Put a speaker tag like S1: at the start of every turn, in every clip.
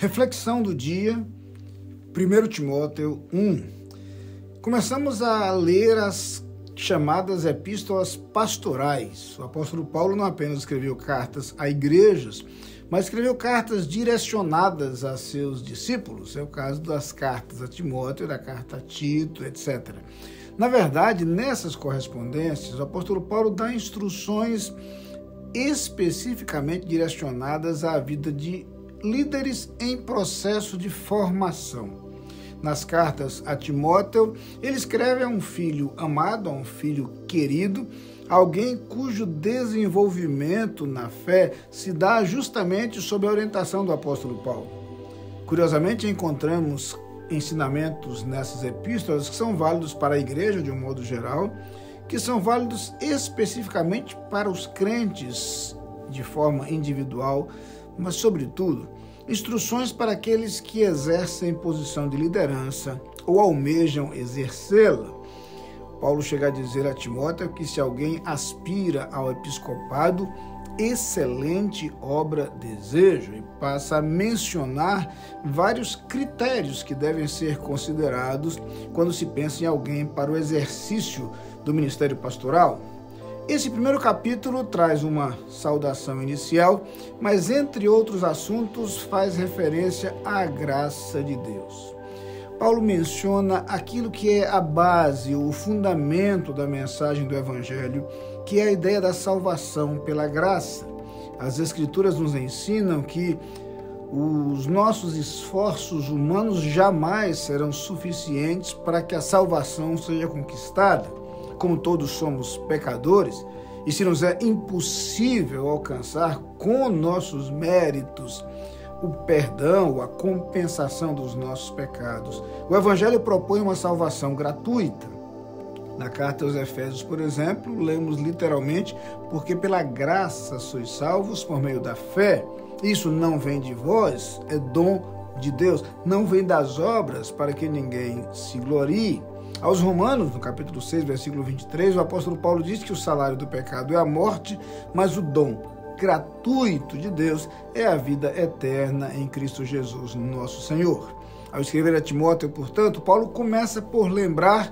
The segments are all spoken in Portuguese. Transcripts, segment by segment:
S1: Reflexão do dia, 1 Timóteo 1. Começamos a ler as chamadas epístolas pastorais. O apóstolo Paulo não apenas escreveu cartas a igrejas, mas escreveu cartas direcionadas a seus discípulos. É o caso das cartas a Timóteo, da carta a Tito, etc. Na verdade, nessas correspondências, o apóstolo Paulo dá instruções especificamente direcionadas à vida de líderes em processo de formação. Nas cartas a Timóteo, ele escreve a um filho amado, a um filho querido, alguém cujo desenvolvimento na fé se dá justamente sob a orientação do apóstolo Paulo. Curiosamente, encontramos ensinamentos nessas epístolas que são válidos para a igreja de um modo geral, que são válidos especificamente para os crentes de forma individual, mas, sobretudo, instruções para aqueles que exercem posição de liderança ou almejam exercê-la. Paulo chega a dizer a Timóteo que se alguém aspira ao episcopado, excelente obra desejo, e passa a mencionar vários critérios que devem ser considerados quando se pensa em alguém para o exercício do ministério pastoral. Esse primeiro capítulo traz uma saudação inicial, mas entre outros assuntos faz referência à graça de Deus. Paulo menciona aquilo que é a base, o fundamento da mensagem do Evangelho, que é a ideia da salvação pela graça. As Escrituras nos ensinam que os nossos esforços humanos jamais serão suficientes para que a salvação seja conquistada. Como todos somos pecadores, e se nos é impossível alcançar com nossos méritos o perdão, a compensação dos nossos pecados, o Evangelho propõe uma salvação gratuita. Na carta aos Efésios, por exemplo, lemos literalmente: porque pela graça sois salvos por meio da fé. Isso não vem de vós, é dom de Deus, não vem das obras para que ninguém se glorie. Aos Romanos, no capítulo 6, versículo 23, o apóstolo Paulo diz que o salário do pecado é a morte, mas o dom gratuito de Deus é a vida eterna em Cristo Jesus, nosso Senhor. Ao escrever a Timóteo, portanto, Paulo começa por lembrar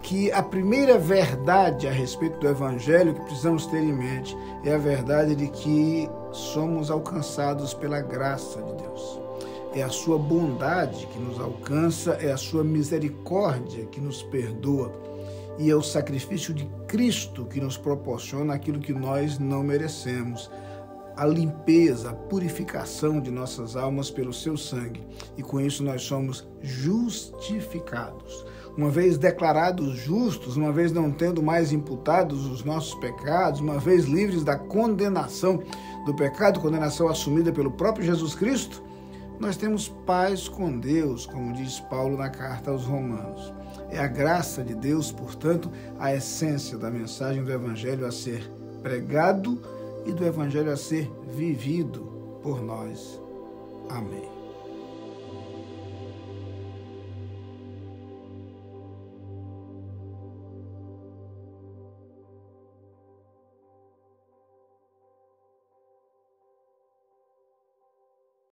S1: que a primeira verdade a respeito do Evangelho que precisamos ter em mente é a verdade de que somos alcançados pela graça de Deus. É a sua bondade que nos alcança, é a sua misericórdia que nos perdoa, e é o sacrifício de Cristo que nos proporciona aquilo que nós não merecemos, a limpeza, a purificação de nossas almas pelo seu sangue, e com isso nós somos justificados. Uma vez declarados justos, uma vez não tendo mais imputados os nossos pecados, uma vez livres da condenação do pecado, condenação assumida pelo próprio Jesus Cristo, nós temos paz com Deus, como diz Paulo na carta aos Romanos. É a graça de Deus, portanto, a essência da mensagem do Evangelho a ser pregado e do Evangelho a ser vivido por nós. Amém.